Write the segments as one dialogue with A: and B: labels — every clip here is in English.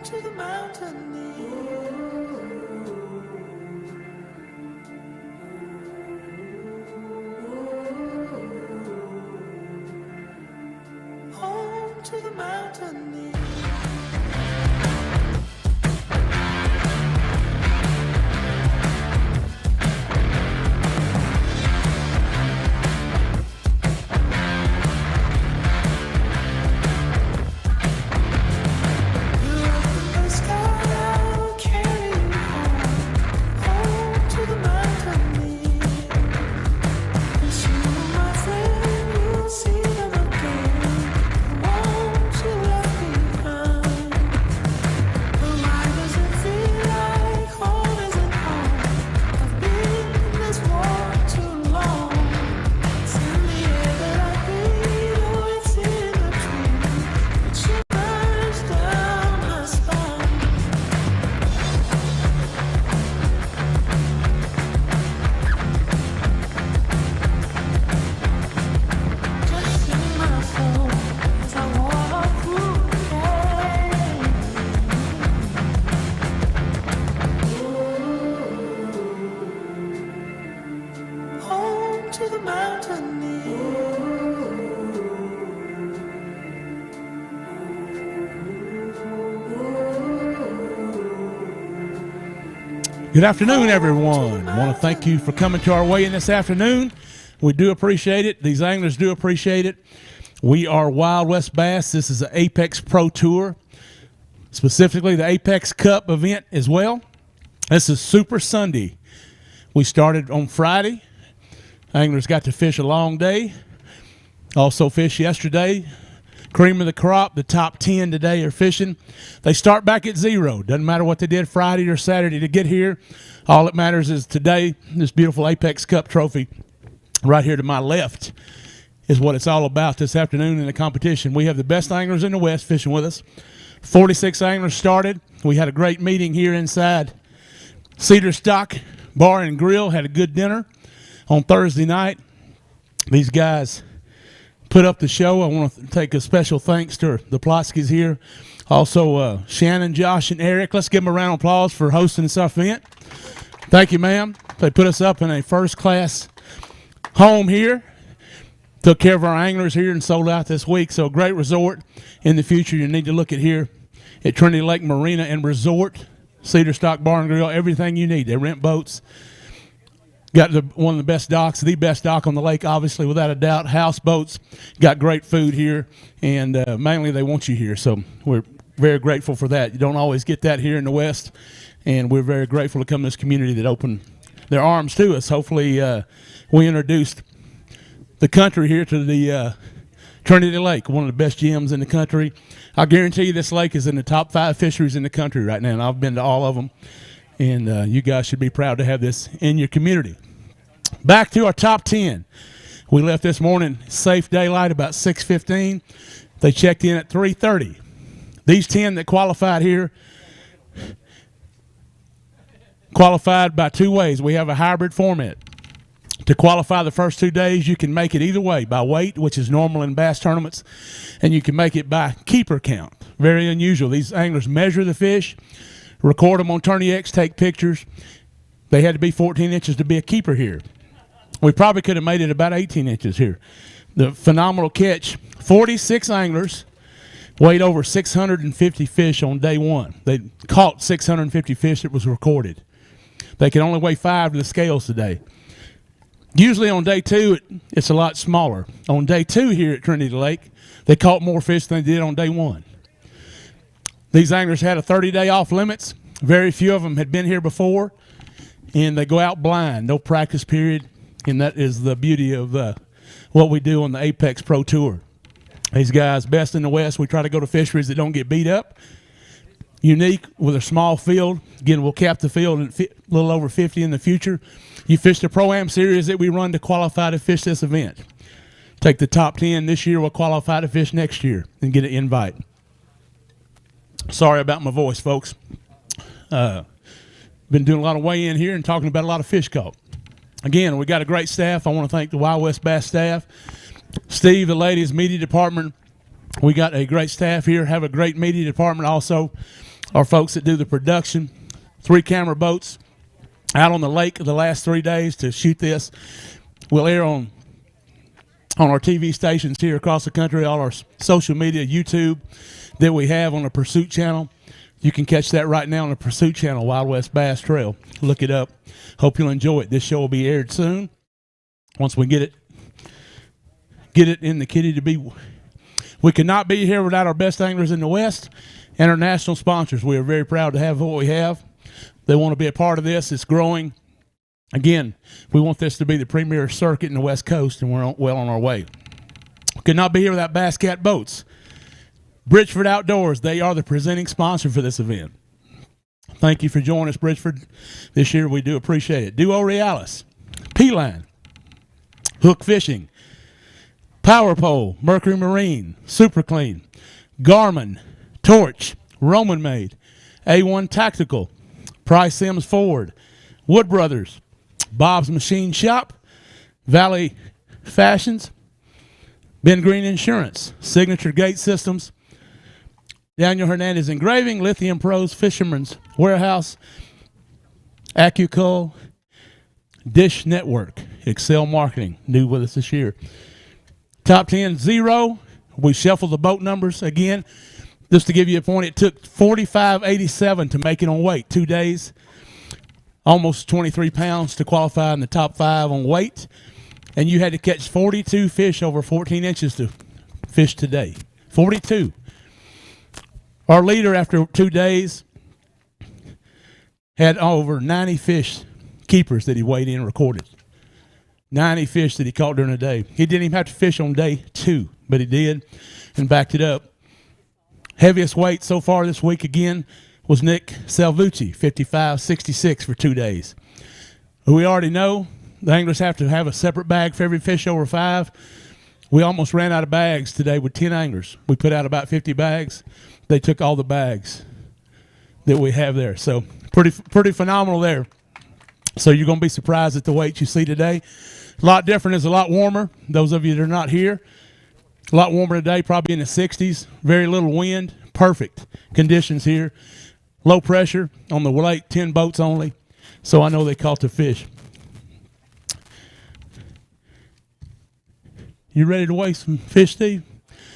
A: to the mountain.
B: Good afternoon, everyone. I want to thank you for coming to our weigh-in this afternoon. We do appreciate it. These anglers do appreciate it. We are Wild West Bass. This is the Apex Pro Tour, specifically the Apex Cup event as well. This is Super Sunday. We started on Friday. Anglers got to fish a long day. Also fished yesterday. Cream of the crop, the top 10 today are fishing. They start back at zero. Doesn't matter what they did Friday or Saturday to get here. All that matters is today, this beautiful Apex Cup trophy right here to my left is what it's all about this afternoon in the competition. We have the best anglers in the West fishing with us. 46 anglers started. We had a great meeting here inside Cedar Stock Bar and Grill. Had a good dinner on Thursday night. These guys put up the show. I want to take a special thanks to the Plotskys here. Also, Shannon, Josh, and Eric. Let's give them a round of applause for hosting this event. Thank you, ma'am. They put us up in a first-class home here. Took care of our anglers here and sold out this week. So, great resort. In the future, you need to look at here at Trinity Lake Marina and Resort, Cedar Stock Bar and Grill, everything you need. They rent boats. Got one of the best docks, the best dock on the lake, obviously, without a doubt. Houseboats, got great food here, and mainly they want you here. So we're very grateful for that. You don't always get that here in the West, and we're very grateful to come to this community that opened their arms to us. Hopefully we introduced the country here to the Trinity Lake, one of the best gyms in the country. I guarantee you this lake is in the top 5 fisheries in the country right now, and I've been to all of them. And you guys should be proud to have this in your community. Back to our top 10. We left this morning safe daylight about 6:15. They checked in at 3:30. These 10 that qualified here qualified by 2 ways. We have a hybrid format. To qualify the first 2 days, you can make it either way, by weight, which is normal in bass tournaments, and you can make it by keeper count. Very unusual. These anglers measure the fish, record them on Tourney X, take pictures. They had to be 14 inches to be a keeper here. We probably could have made it about 18 inches here. The phenomenal catch, 46 anglers weighed over 650 fish on day one. They caught 650 fish that was recorded. They can only weigh 5 to the scales today. Usually on day 2, it's a lot smaller. On day 2 here at Trinity Lake, they caught more fish than they did on day 1. These anglers had a 30-day off limits. Very few of them had been here before, and they go out blind, no practice period, and that is the beauty of what we do on the Apex Pro Tour. These guys, best in the West. We try to go to fisheries that don't get beat up. Unique with a small field. Again, we'll cap the field at a little over 50 in the future. You fish the Pro-Am series that we run to qualify to fish this event. Take the top 10 this year, we'll qualify to fish next year and get an invite. Sorry about my voice, folks. Been doing a lot of weigh-in here and talking about a lot of fish caught. Again, we got a great staff. I want to thank the Wild West Bass staff. Steve, the ladies' media department. We got a great staff here. Have a great media department also. our folks that do the production. 3 camera boats out on the lake the last 3 days to shoot this. We'll air on our TV stations here across the country, all our social media, YouTube that we have on the Pursuit channel. You can catch that right now on the Pursuit channel, Wild West Bass Trail. Look it up. Hope you'll enjoy it. This show will be aired soon. Once we get it in the kitty to be. We could not be here without our best anglers in the West and our national sponsors. We are very proud to have what we have. They want to be a part of this. It's growing. Again, we want this to be the premier circuit in the West Coast, and we're well on our way. We could not be here without Bass Cat Boats. Bridgeford Outdoors, they are the presenting sponsor for this event. Thank you for joining us, Bridgeford. This year, we do appreciate it. Duo Realis, P-Line, Hook Fishing, Power Pole, Mercury Marine, Super Clean, Garmin, Torch, Roman Made, A1 Tactical, Price Sims Ford, Wood Brothers, Bob's Machine Shop, Valley Fashions, Ben Green Insurance, Signature Gate Systems, Daniel Hernandez Engraving, Lithium Pros, Fisherman's Warehouse, AccuCull, Dish Network, Excel Marketing, new with us this year. Top 10, 0. We shuffled the boat numbers again. Just to give you a point, it took 45.87 to make it on weight, 2 days. Almost 23 pounds to qualify in the top 5 on weight. And you had to catch 42 fish over 14 inches to fish today. 42. Our leader, after 2 days, had over 90 fish keepers that he weighed in and recorded. 90 fish that he caught during the day. He didn't even have to fish on day 2, but he did and backed it up. Heaviest weight so far this week again was Nick Salvucci, 55.66 for 2 days. We already know the anglers have to have a separate bag for every fish over 5. We almost ran out of bags today with 10 anglers. We put out about 50 bags. They took all the bags that we have there. So pretty phenomenal there. So you're going to be surprised at the weight you see today. A lot different. It's a lot warmer. Those of you that are not here, a lot warmer today, probably in the 60s. Very little wind. Perfect conditions here. Low pressure on the lake, 10 boats only. So I know they caught the fish. You ready to weigh some fish, Steve?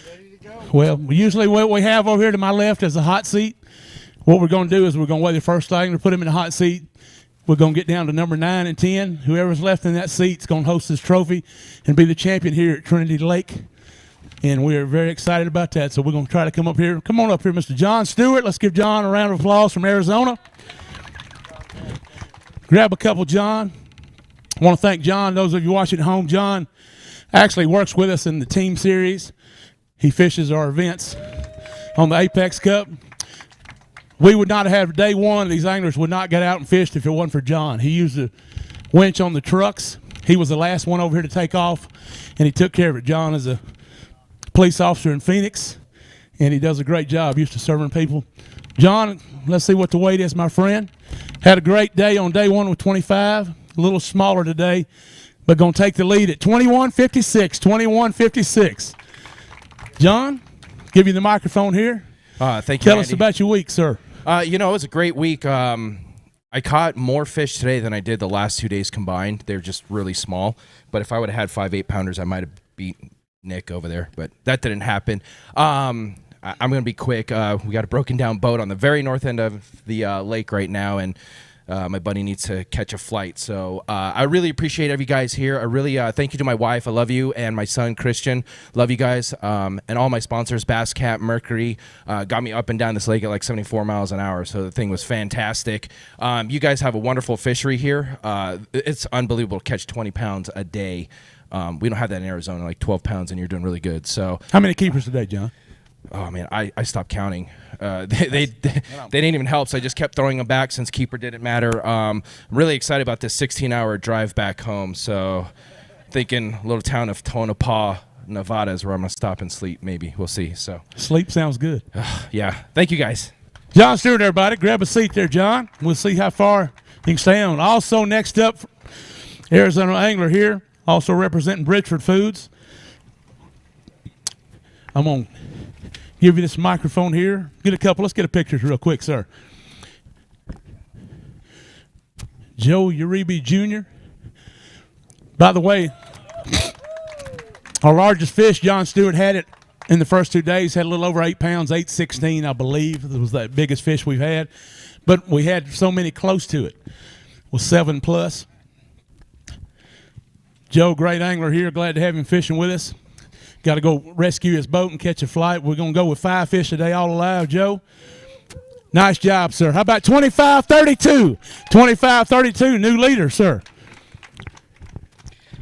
A: Ready to go.
B: Well, usually what we have over here to my left is a hot seat. What we're going to do is we're going to weigh the first angler, put him in the hot seat. We're going to get down to number 9 and 10. Whoever's left in that seat is going to host this trophy and be the champion here at Trinity Lake. And we are very excited about that. So we're going to try to come up here. Come on up here, Mr. John Stewart. Let's give John a round of applause from Arizona. Grab a couple, John. I want to thank John. Those of you watching at home, John actually works with us in the team series. He fishes our events on the Apex Cup. We would not have day one. These anglers would not get out and fish if it wasn't for John. He used a winch on the trucks. He was the last one over here to take off, and he took care of it. John is a police officer in Phoenix, and he does a great job used to serving people. John, let's see what the weight is, my friend. Had a great day on day 1 with 25. A little smaller today, but going to take the lead at 21.56, 21.56. John, give you the microphone here.
C: Thank you,
B: Tell
C: Andy.
B: us about your week, sir.
C: It was a great week. I caught more fish today than I did the last 2 days combined. They're just really small. But if I would have had 5 8-pounders, I might have beat Nick over there. But that didn't happen. I'm going to be quick. We got a broken down boat on the very north end of the lake right now, and my buddy needs to catch a flight. So I really appreciate every guys here. I really thank you to my wife. I love you. And my son, Christian. Love you guys. And all my sponsors, Bass Cat, Mercury, got me up and down this lake at like 74 miles an hour. So the thing was fantastic. You guys have a wonderful fishery here. It's unbelievable to catch 20 pounds a day. We don't have that in Arizona, like 12 pounds, and you're doing really good. So
B: How many keepers today, John?
C: Oh, man, I stopped counting. They didn't even help, so I just kept throwing them back since keeper didn't matter. I'm really excited about this 16-hour drive back home. So thinking little town of Tonopah, Nevada is where I'm going to stop and sleep maybe. We'll see. So
B: Sleep sounds good.
C: yeah. Thank you, guys.
B: John Stewart, everybody. Grab a seat there, John. We'll see how far you can stay on. Also, next up, Arizona angler here, also representing Bridgeford Foods. I'm going to give you this microphone here. Get a couple. Let's get a picture real quick, sir. Joe Uribe Jr. By the way, our largest fish, John Stewart, had it in the first 2 days, had a little over 8 pounds, 816, I believe. It was the biggest fish we've had. But we had so many close to it. It was 7 plus. Joe, great angler here. Glad to have him fishing with us. Got to go rescue his boat and catch a flight. We're going to go with 5 fish today, all alive, Joe. Nice job, sir. How about 25-32? 25-32, new leader, sir.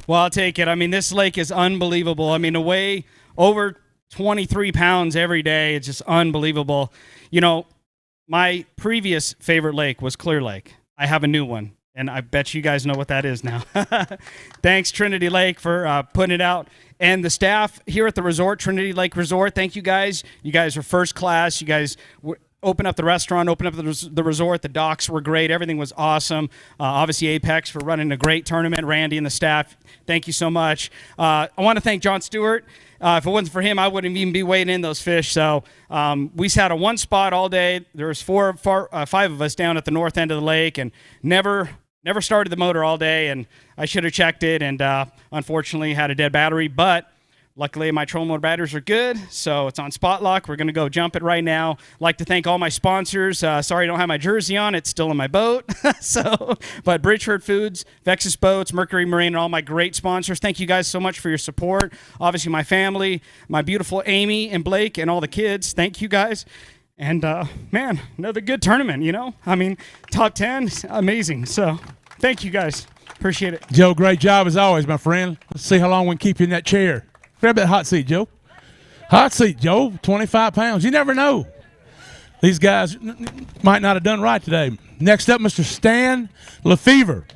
A: Well, I'll take it. I mean, this lake is unbelievable. I mean, to weigh over 23 pounds every day, it's just unbelievable. You know, my previous favorite lake was Clear Lake. I have a new one, and I bet you guys know what that is now. Thanks, Trinity Lake, for putting it out. And the staff here at the resort, Trinity Lake Resort, thank you guys. You guys are first class. You guys opened up the restaurant, opened up the resort. The docks were great. Everything was awesome. Obviously, Apex for running a great tournament. Randy and the staff, thank you so much. I want to thank John Stewart. If it wasn't for him, I wouldn't even be weighing in those fish. So we sat on one spot all day. There was 5 of us down at the north end of the lake, and never started the motor all day. And I should have checked it, and unfortunately had a dead battery. But luckily, my trolling motor batteries are good, so it's on spot lock. We're going to go jump it right now. I'd like to thank all my sponsors. Sorry I don't have my jersey on. It's still in my boat. But Bridgeford Foods, Vexus Boats, Mercury Marine, and all my great sponsors. Thank you guys so much for your support. Obviously, my family, my beautiful Amy and Blake, and all the kids. Thank you guys. And, man, another good tournament, you know? I mean, top 10, amazing. So thank you guys. Appreciate it.
B: Joe, great job as always, my friend. Let's see how long we can keep you in that chair. Grab that hot seat, Joe. Hot seat, Joe. 25 pounds. You never know. These guys might not have done right today. Next up, Mr. Stan Lefevre.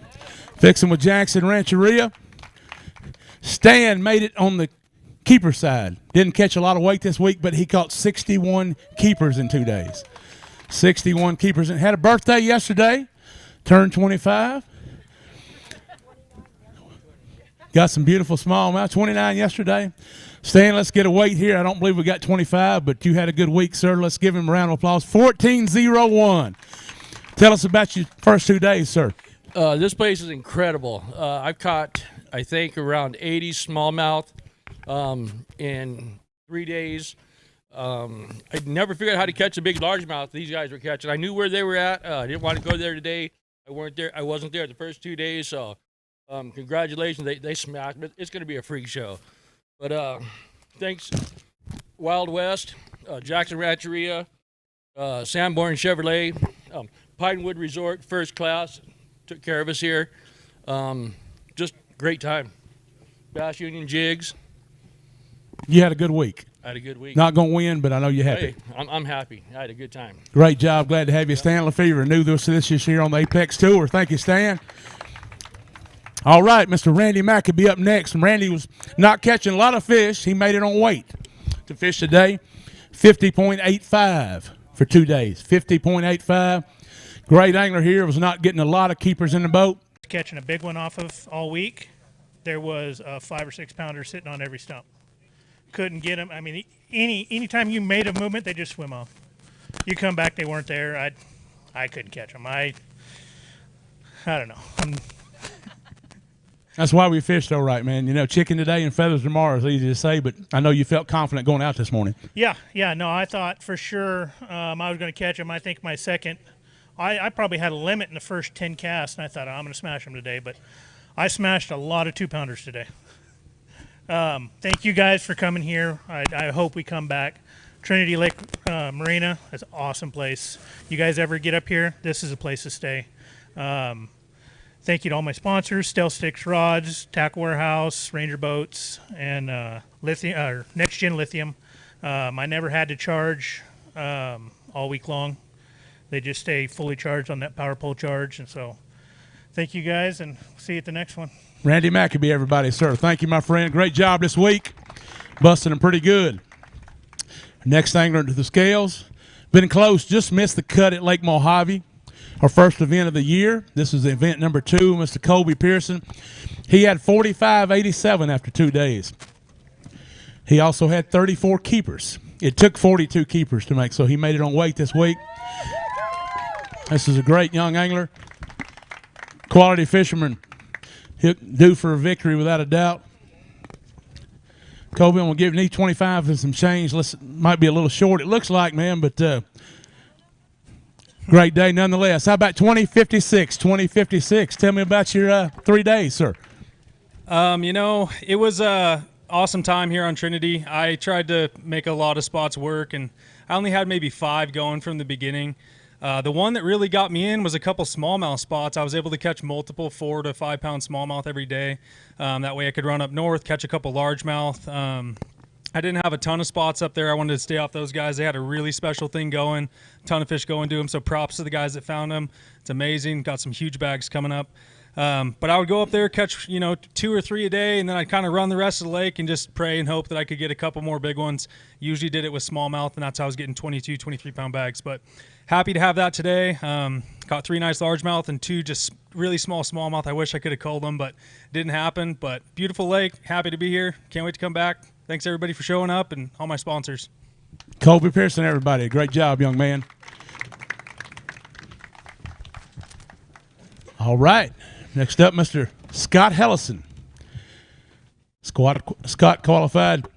B: Fixing with Jackson Rancheria. Stan made it on the keeper side. Didn't catch a lot of weight this week, but he caught 61 keepers in 2 days. 61 keepers. And had a birthday yesterday. Turned 25. Got some beautiful smallmouth. 29 yesterday. Stan, let's get a weight here. I don't believe we got 25, but you had a good week, sir. Let's give him a round of applause. 14-01. Tell us about your first 2 days, sir.
D: This place is incredible. I've caught, I think, around 80 smallmouth in 3 days. I never figured out how to catch a big largemouth these guys were catching. I knew where they were at. I didn't want to go there today. I wasn't there the first 2 days, so congratulations. They smacked, but it's going to be a freak show. But thanks, Wild West, Jackson Rancheria, Sanborn Chevrolet, Pinewood Resort, first class, took care of us here. Just great time. Bass Union Jigs.
B: You had a good week.
D: I had a good week.
B: Not going to win, but I know you're happy.
D: Hey, I'm happy. I had a good time.
B: Great job. Glad to have you, Stan Lefevre. New this year on the Apex Tour. Thank you, Stan. All right, Mr. Randy Mack will be up next. Randy was not catching a lot of fish. He made it on weight to fish today. 50.85 for 2 days. 50.85. Great angler here. Was not getting a lot of keepers in the boat.
E: Catching a big one off of all week. There was a 5 or 6 pounder sitting on every stump. Couldn't get them. I mean, anytime you made a movement, they just swim off. You come back, they weren't there. I couldn't catch them. I don't know.
B: That's why we fished, though, right, man? You know, chicken today and feathers tomorrow is easy to say, but I know you felt confident going out this morning.
E: Yeah. No, I thought for sure I was going to catch them. I think my second, I probably had a limit in the first 10 casts, and I thought, I'm going to smash them today, but I smashed a lot of 2-pounders today. Thank you guys for coming here. I hope we come back. Trinity Lake Marina is an awesome place. You guys ever get up here, this is a place to stay. Thank you to all my sponsors, Stealth Sticks Rods, Tackle Warehouse, Ranger Boats, and lithium, Next Gen Lithium. I never had to charge all week long. They just stay fully charged on that power pole charge. And so thank you guys, and see you at the next one.
B: Randy Mackabee, everybody, sir. Thank you, my friend. Great job this week. Busting them pretty good. Next angler to the scales. Been close, just missed the cut at Lake Mojave. Our first event of the year. This is event number 2, Mr. Colby Pearson. He had 45.87 after 2 days. He also had 34 keepers. It took 42 keepers to make, so he made it on weight this week. This is a great young angler. Quality fisherman. He'll due for a victory without a doubt. Colby, I'm going to give you 25 and some change. Might be a little short, it looks like, man, but great day nonetheless. How about 2056? 2056. Tell me about your 3 days, sir.
F: It was a awesome time here on Trinity. I tried to make a lot of spots work, and I only had maybe 5 going from the beginning. The one that really got me in was a couple smallmouth spots. I was able to catch multiple 4 to 5 pound smallmouth every day. That way I could run up north, catch a couple largemouth. I didn't have a ton of spots up there. I wanted to stay off those guys. They had a really special thing going, a ton of fish going to them. So props to the guys that found them. It's amazing. Got some huge bags coming up. But I would go up there, catch 2 or 3 a day, and then I'd kind of run the rest of the lake and just pray and hope that I could get a couple more big ones. Usually did it with smallmouth, and that's how I was getting 22, 23 pound bags. But happy to have that today. Caught 3 nice largemouth and 2 just really small smallmouth. I wish I could have culled them, but didn't happen. But beautiful lake. Happy to be here. Can't wait to come back. Thanks everybody for showing up and all my sponsors.
B: Colby, Pearson, everybody. Great job, young man. All right. Next up, Mr. Scott Helison. Scott qualified,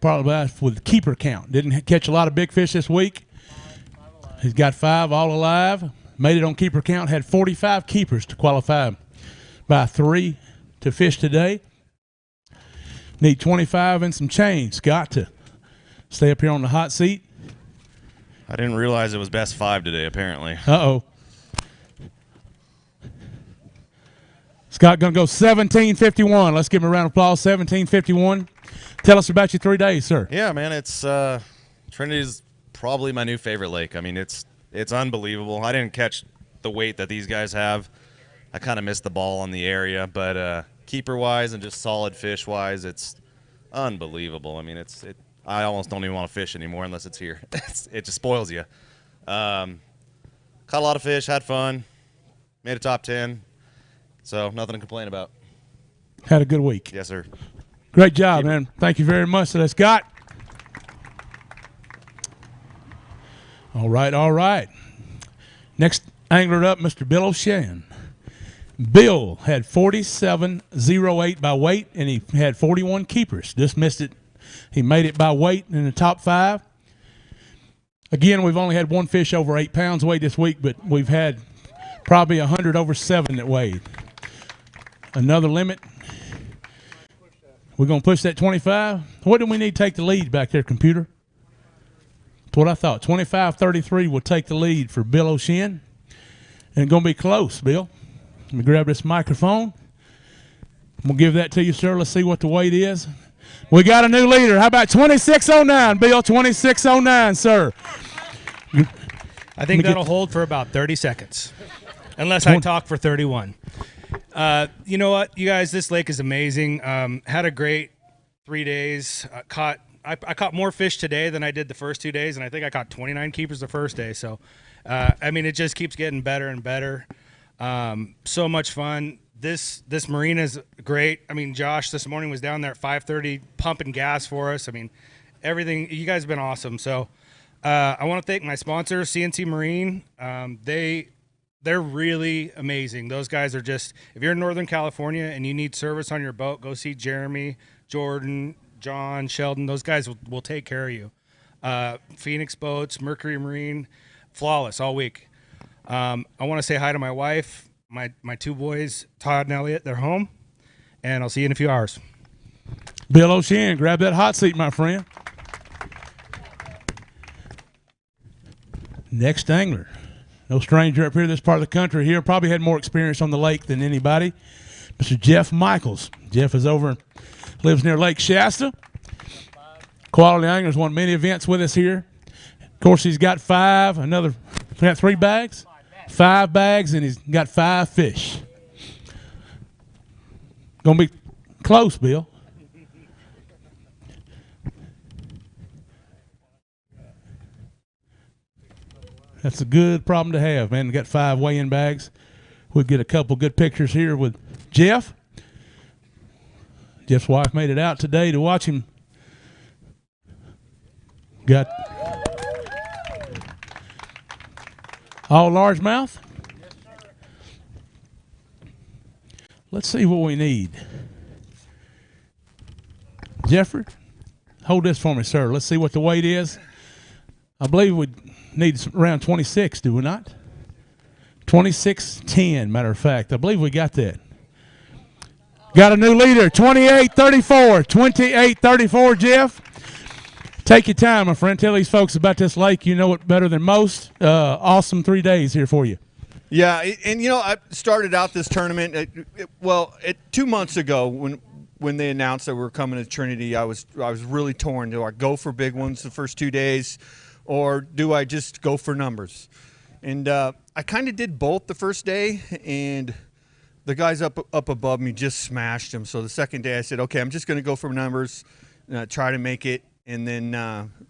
B: qualified with keeper count. Didn't catch a lot of big fish this week. He's got 5 all alive. Made it on keeper count. Had 45 keepers to qualify by 3 to fish today. Need 25 and some change. Scott, to stay up here on the hot seat.
G: I didn't realize it was best 5 today, apparently.
B: Uh-oh. Scott going to go 17:51. Let's give him a round of applause. 17:51. Tell us about your 3 days, sir.
G: Yeah, man, it's Trinity's probably my new favorite lake. I mean, it's unbelievable. I didn't catch the weight that these guys have. I kind of missed the ball on the area, but keeper-wise and just solid fish-wise, it's unbelievable. I mean, I almost don't even want to fish anymore unless it's here. It just spoils you. Caught a lot of fish, had fun, made a top 10. So nothing to complain about.
B: Had a good week.
G: Yes, sir.
B: Great job, man. Thank you very much. So that's Scott. All right. Next angler up, Mr. Bill O'Shan. Bill had 47.08 by weight, and he had 41 keepers. Just missed it. He made it by weight in the top 5. Again, we've only had 1 fish over 8 pounds weight this week, but we've had probably 100 over 7 that weighed. Another limit. We're going to push that 25. What do we need to take the lead back there, computer? That's what I thought. 25-33 will take the lead for Bill O'Shan. And going to be close, Bill. Let me grab this microphone. I'm going to give that to you, sir. Let's see what the weight is. We got a new leader. How about 26.09, Bill? 26.09, sir.
H: I think that'll hold for about 30 seconds, unless I talk for 31. You know what, you guys, this lake is amazing. Had a great 3 days. I caught more fish today than I did the first 2 days, and I think I caught 29 keepers the first day. So, I mean, it just keeps getting better and better. So much fun. This marina is great. I mean, Josh this morning was down there at 5:30 pumping gas for us. I mean, everything. You guys have been awesome. So, I want to thank my sponsor, CNC Marine. They're really amazing. Those guys are just, if you're in Northern California and you need service on your boat, go see Jeremy, Jordan, John, Sheldon. Those guys will take care of you. Phoenix Boats, Mercury Marine, flawless all week. I want to say hi to my wife, my 2 boys, Todd and Elliot. They're home, and I'll see you in a few hours.
B: Bill O'Shan, grab that hot seat, my friend. Next angler. No stranger up here in this part of the country here. Probably had more experience on the lake than anybody. Mr. Jeff Michaels. Jeff is lives near Lake Shasta. Quality Anglers won many events with us here. Of course, he's got 3 bags? 5 bags, and he's got 5 fish. Gonna be close, Bill. That's a good problem to have, man. We got 5 weigh-in bags. We'll get a couple good pictures here with Jeff. Jeff's wife made it out today to watch him Got all largemouth? Let's see what we need. Jeffrey, hold this for me, sir. Let's see what the weight is. I believe we need around 26, do we not? 26.10, matter of fact. I believe we got that. Got a new leader, 28.34. 28.34, Jeff. Take your time, my friend. Tell these folks about this lake. You know it better than most. Awesome 3 days here for you.
I: Yeah, and you know, I started out this tournament, 2 months ago when they announced that we were coming to Trinity, I was really torn. Do I go for big ones the first 2 days, or do I just go for numbers? And I kind of did both the first day, and the guys up above me just smashed them. So the second day I said, okay, I'm just going to go for numbers, try to make it, and then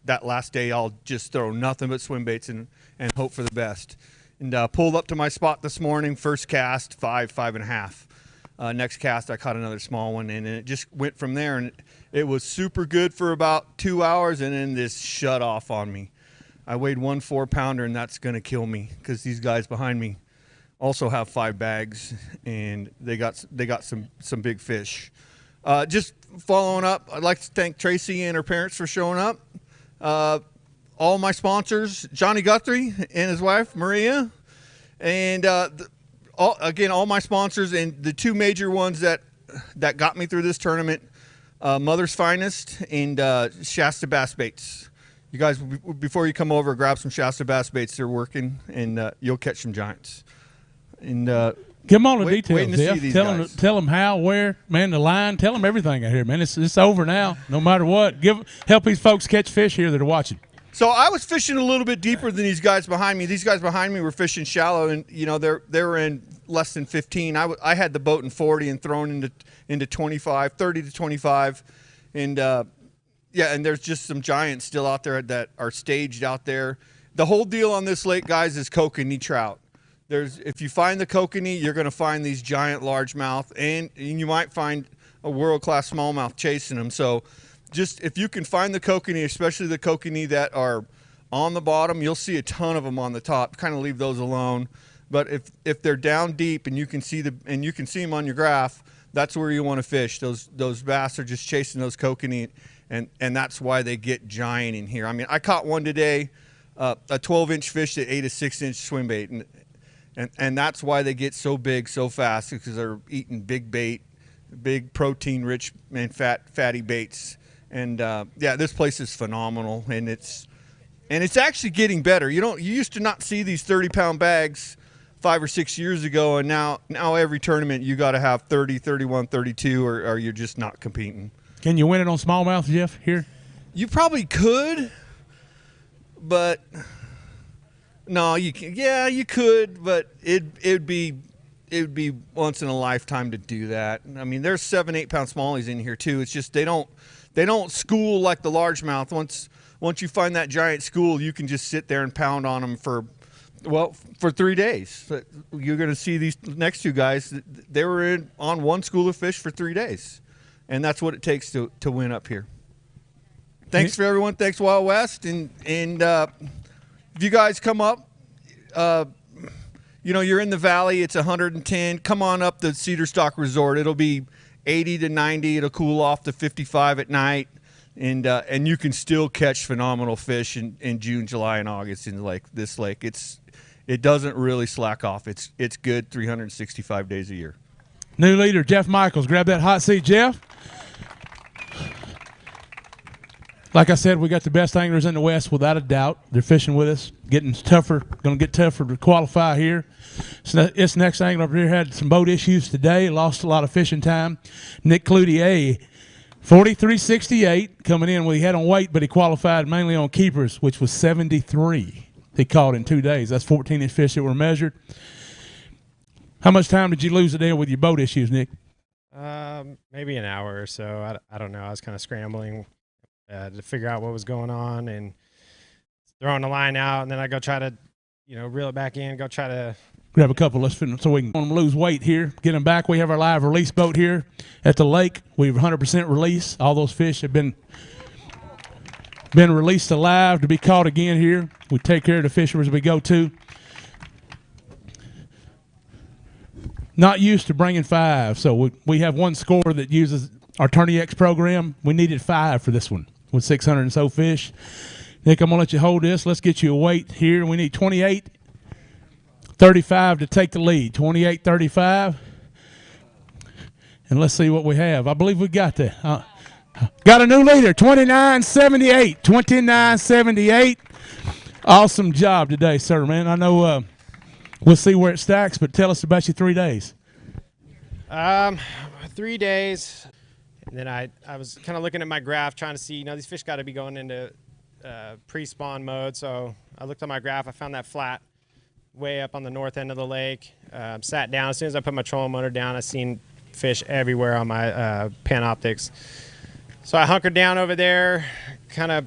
I: that last day I'll just throw nothing but swim baits and hope for the best. And pulled up to my spot this morning, first cast, 5.5. Next cast, I caught another small one, and it just went from there. And it was super good for about 2 hours, and then this shut off on me. I weighed 1 4-pounder, and that's going to kill me because these guys behind me also have 5 bags, and they got some big fish. Just following up, I'd like to thank Tracy and her parents for showing up. All my sponsors, Johnny Guthrie and his wife, Maria, and all my sponsors, and the 2 major ones that got me through this tournament, Mother's Finest and Shasta Bass Baits. You guys, before you come over, grab some Shasta Bass Baits. They're working, and you'll catch some giants. And
B: give them all the details, Jeff. Tell them how, where, man, the line. Tell them everything out here, man. It's over now, no matter what. Help these folks catch fish here that are watching.
I: So I was fishing a little bit deeper than these guys behind me. These guys behind me were fishing shallow, and you know they were in less than 15. I had the boat in 40 and thrown into 25, 30 to 25, and and there's just some giants still out there that are staged out there. The whole deal on this lake, guys, is kokanee trout. If you find the kokanee, you're going to find these giant largemouth, and you might find a world-class smallmouth chasing them. So just if you can find the kokanee, especially the kokanee that are on the bottom, you'll see a ton of them on the top. Kind of leave those alone. But if they're down deep and you can see them on your graph, that's where you want to fish. Those bass are just chasing those kokanee, and that's why they get giant in here. I mean, I caught one today, a 12-inch fish that ate a 6-inch swim bait, and that's why they get so big so fast, because they're eating big bait, big protein-rich and fatty baits. And this place is phenomenal, and it's actually getting better. You used to not see these 30-pound bags 5 or 6 years ago, and now every tournament you got to have 30, 31, 32, or you're just not competing.
B: Can you win it on smallmouth, Jeff? Here,
I: you probably could, but no, you can. Yeah, you could, but it'd be once in a lifetime to do that. I mean, there's 7-8 pound smallies in here too. It's just they don't school like the largemouth. Once you find that giant school, you can just sit there and pound on them for 3 days. You're going to see these next 2 guys. They were on one school of fish for 3 days, and that's what it takes to win up here. Thanks for everyone. Thanks Wild West, and if you guys come up, you're in the valley. It's 110. Come on up the Cedar Stalk Resort. It'll be 80 to 90. It'll cool off to 55 at night, and you can still catch phenomenal fish in June, July, and August in this lake. It doesn't really slack off. It's good 365 days a year.
B: New leader Jeff Michaels. Grab that hot seat, Jeff. Like I said, we got the best anglers in the West without a doubt. They're fishing with us, getting tougher, going to get tougher to qualify here. So this next angler over here had some boat issues today, lost a lot of fishing time. Nick Cloutier, 43.68 coming in. Well, he had on weight, but he qualified mainly on keepers, which was 73. He caught in 2 days. That's 14-inch fish that were measured. How much time did you lose today with your boat issues, Nick?
J: Maybe an hour or so. I don't know. I was kind of scrambling to figure out what was going on and throwing the line out, and then I go try to, reel it back in, go try to
B: grab a couple. Let's finish so we can lose weight here. Get them back. We have our live release boat here at the lake. We've 100% release. All those fish have been been released alive to be caught again here. We take care of the fishermen as we go to. Not used to bringing 5, so we have one score that uses our Tourney X program. We needed 5 for this one with 600 and so fish. Nick, I'm going to let you hold this. Let's get you a weight here. We need 28.35 to take the lead. 28.35. And let's see what we have. I believe we got that. Got a new leader, 29.78. 29.78. Awesome job today, sir, man. I know we'll see where it stacks, but tell us about your 3 days.
J: 3 days. And then I was kind of looking at my graph trying to see, these fish got to be going into pre-spawn mode. So I looked at my graph. I found that flat way up on the north end of the lake. Sat down. As soon as I put my trolling motor down, I seen fish everywhere on my Panoptics. So I hunkered down over there, kind of,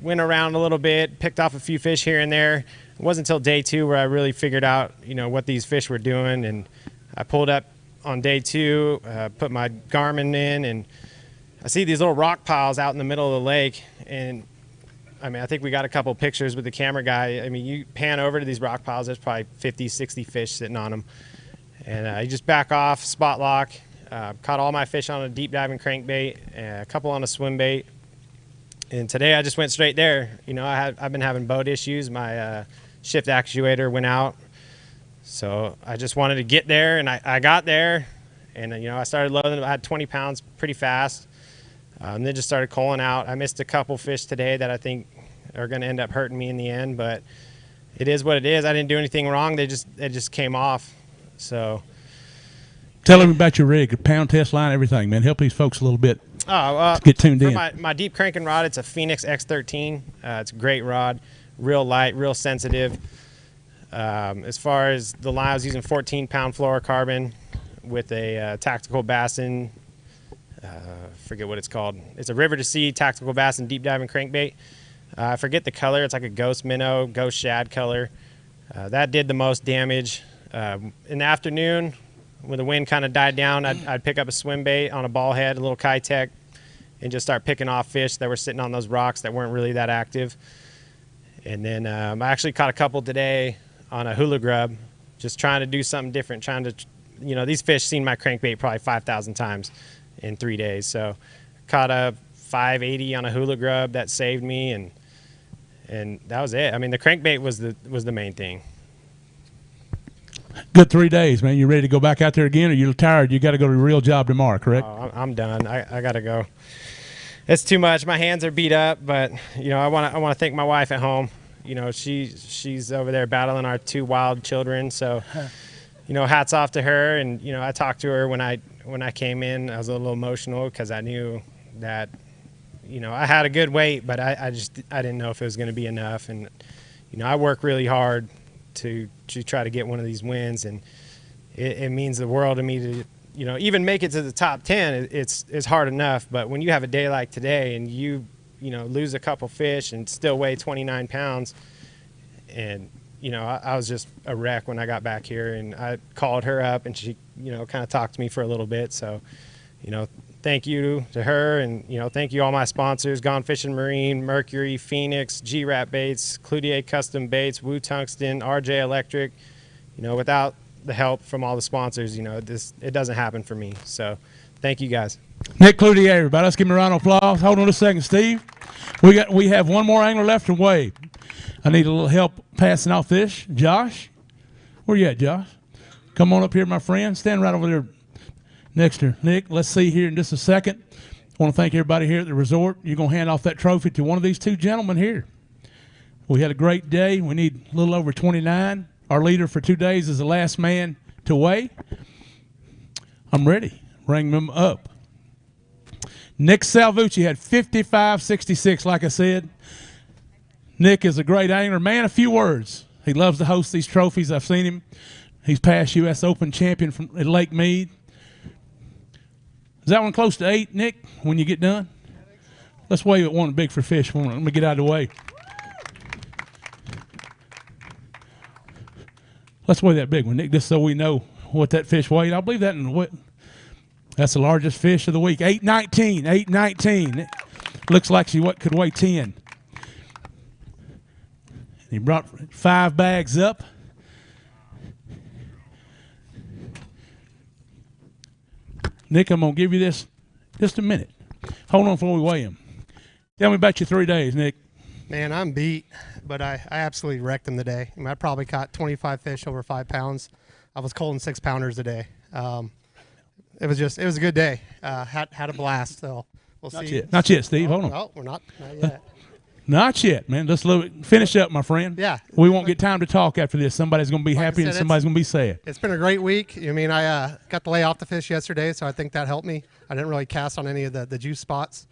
J: went around a little bit, picked off a few fish here and there. It wasn't until day 2 where I really figured out, what these fish were doing. And I pulled up on day 2, put my Garmin in, and I see these little rock piles out in the middle of the lake. And I think we got a couple pictures with the camera guy. You pan over to these rock piles, there's probably 50, 60 fish sitting on them. And you just back off, spot lock. Caught all my fish on a deep diving crankbait, a couple on a swim bait. And today I just went straight there. I've been having boat issues. My shift actuator went out. So I just wanted to get there, and I got there. And, I started loading. I had 20 pounds pretty fast. And then just started culling out. I missed a couple fish today that I think are going to end up hurting me in the end. But it is what it is. I didn't do anything wrong. They just came off. So
B: tell them about your rig, pound test line, everything, man. Help these folks a little bit.
J: Get tuned in. My deep cranking rod, it's a Phoenix X13. It's a great rod, real light, real sensitive. As far as the line, I was using 14-pound fluorocarbon with a tactical bassin. Forget what it's called. It's a river to sea tactical bassin deep diving crankbait. I forget the color. It's like a ghost minnow, ghost shad color. That did the most damage. In the afternoon, when the wind kind of died down, I'd pick up a swim bait on a ball head, a little Kitech, and just start picking off fish that were sitting on those rocks that weren't really that active. And then I actually caught a couple today on a hula grub, just trying to do something different, trying to, these fish seen my crankbait probably 5,000 times in 3 days. So caught a 580 on a hula grub that saved me, and that was it. The crankbait was the main thing.
B: Good 3 days, man. You ready to go back out there again, or you're tired? You got to go to a real job tomorrow, correct?
J: Oh, I'm done. I got to go. It's too much. My hands are beat up, but I want to thank my wife at home. She's over there battling our 2 wild children. So, hats off to her. And I talked to her when I came in. I was a little emotional because I knew that I had a good weight, but I didn't know if it was going to be enough. And I work really hard to try to get one of these wins, and it means the world to me to even make it to the top 10. It's hard enough, but when you have a day like today and you lose a couple fish and still weigh 29 pounds, and I was just a wreck when I got back here, and I called her up, and she kind of talked to me for a little bit. So thank you to her, and thank you all my sponsors: Gone Fishing Marine, Mercury, Phoenix, G-Rap Baits, Cloutier Custom Baits, Woo Tungsten, RJ Electric. Without the help from all the sponsors, it doesn't happen for me. So thank you guys.
B: Nick Cloutier, everybody. Let's give him a round of applause. Hold on a second, Steve. We have one more angler left to weigh. I need a little help passing out fish. Josh, where you at, Josh? Come on up here, my friend. Stand right over there next to Nick. Let's see here in just a second. I want to thank everybody here at the resort. You're going to hand off that trophy to one of these 2 gentlemen here. We had a great day. We need a little over 29. Our leader for 2 days is the last man to weigh. I'm ready. Ring them up. Nick Salvucci had 55.66, like I said. Nick is a great angler. Man, a few words. He loves to host these trophies. I've seen him. He's past U.S. Open champion at Lake Mead. Is that one close to 8, Nick, when you get done? Let's weigh it one big for fish. Let me get out of the way. Let's weigh that big one, Nick, just so we know what that fish weighed. I believe that's the largest fish of the week. 819. Looks like she could weigh 10. He brought 5 bags up. Nick, I'm going to give you this just a minute. Hold on before we weigh him. Tell me about your 3 days, Nick.
K: Man, I'm beat, but I absolutely wrecked them today. I probably caught 25 fish over 5 pounds. I was cold in 6-pounders today. It was a good day. Had a blast. So we'll see.
B: Not yet, Steve. Hold on.
K: No, we're not yet.
B: Not yet, man. Let's finish up, my friend.
K: Yeah.
B: We won't get time to talk after this. Somebody's going to be
K: Like I
B: happy
K: said,
B: and somebody's going to be sad.
K: It's been a great week. I mean, I got to lay off the fish yesterday, so I think that helped me. I didn't really cast on any of the juice spots.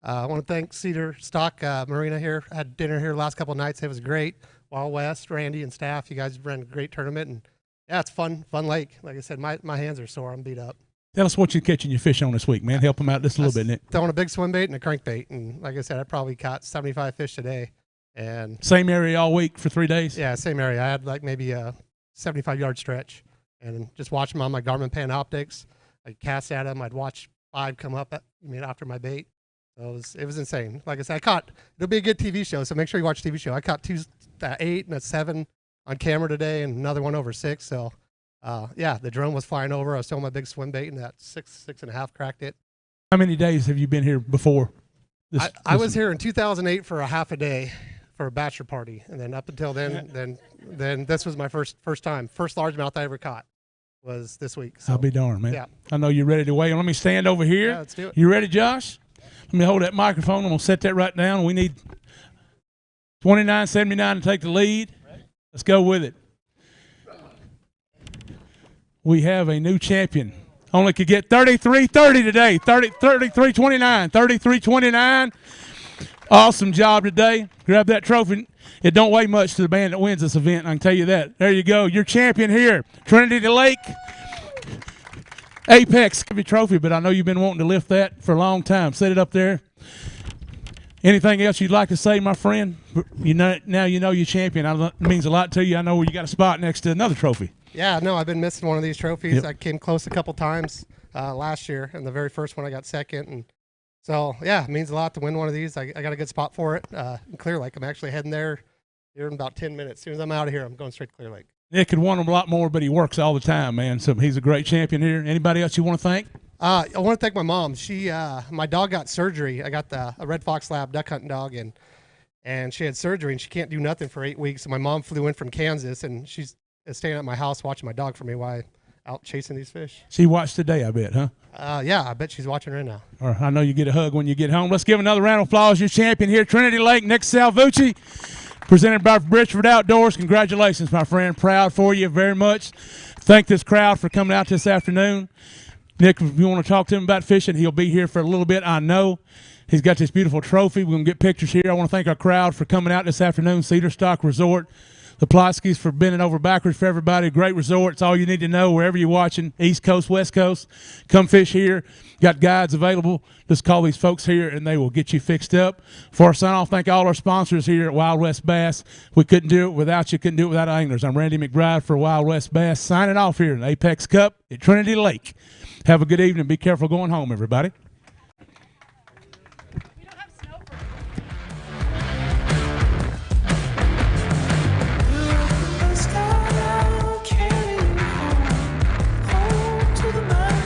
K: I want to thank Cedar Stock Marina here. I had dinner here the last couple of nights. It was great. Wild West, Randy and staff, you guys ran a great tournament. And, yeah, it's fun lake. Like I said, my hands are sore. I'm beat up.
B: Tell us what you're catching your fish on this week, man. Help them out just a little bit, Nick.
K: Throwing a big swim bait and a crankbait. And, like I said, I probably caught 75 fish today. And
B: same area all week for 3 days?
K: Yeah, same area. I had like maybe a 75-yard stretch. And just watch them on my Garmin Panoptics. I'd cast at them. I'd watch 5 come up after my bait. So it was insane. Like I said, it'll be a good TV show, so make sure you watch the TV show. I caught 2 8 and a 7 on camera today and another one over 6. So, yeah, the drone was flying over. I was throwing my big swim bait, and that 6.5 cracked it.
B: How many days have you been here before?
K: I was here in 2008 for a half a day for a bachelor party, and then up until then this was my first time. First largemouth I ever caught was this week. So,
B: I'll be darned, man.
K: Yeah.
B: I know you're ready to weigh. Let me stand over here.
K: Yeah, let's do it.
B: You ready, Josh? Let me hold that microphone. I'm going to set that right down. We need 29.79 to take the lead. Let's go with it. We have a new champion. Only could get 33.30 today. 33.29. 33.29. Awesome job today. Grab that trophy. It don't weigh much to the band that wins this event, I can tell you that. There you go. Your champion here. Trinity Lake. Apex trophy, but I know you've been wanting to lift that for a long time. Set it up there. Anything else you'd like to say, my friend? Now you know you're champion. It means a lot to you. I know you got a spot next to another trophy.
K: Yeah, no, I've been missing one of these trophies.
B: Yep.
K: I came close a couple times last year, and the very first one I got second. And so, yeah, it means a lot to win one of these. I got a good spot for it in Clear Lake. I'm actually heading there here in about 10 minutes. As soon as I'm out of here, I'm going straight to Clear Lake.
B: Nick could want him a lot more, but he works all the time, man. So he's a great champion here. Anybody else you want to thank?
K: I want to thank my mom. My dog got surgery. I got a Red Fox Lab duck hunting dog, and she had surgery, and she can't do nothing for 8 weeks. And my mom flew in from Kansas, and she's staying at my house watching my dog for me while I'm out chasing these fish.
B: She watched today, I bet, huh?
K: Yeah, I bet she's watching right now.
B: Or I know you get a hug when you get home. Let's give another round of applause. Your champion here, Trinity Lake, Nick Salvucci. Presented by Bridgeford Outdoors. Congratulations, my friend. Proud for you very much. Thank this crowd for coming out this afternoon. Nick, if you want to talk to him about fishing, he'll be here for a little bit, I know. He's got this beautiful trophy. We're going to get pictures here. I want to thank our crowd for coming out this afternoon. Cedar Stock Resort. The Plotskys for bending over backwards for everybody. Great resort. It's all you need to know wherever you're watching, East Coast, West Coast. Come fish here. Got guides available. Just call these folks here, and they will get you fixed up. Before I sign off, thank all our sponsors here at Wild West Bass. We couldn't do it without you. Couldn't do it without anglers. I'm Randy McBride for Wild West Bass, signing off here in the Apex Cup at Trinity Lake. Have a good evening. Be careful going home, everybody.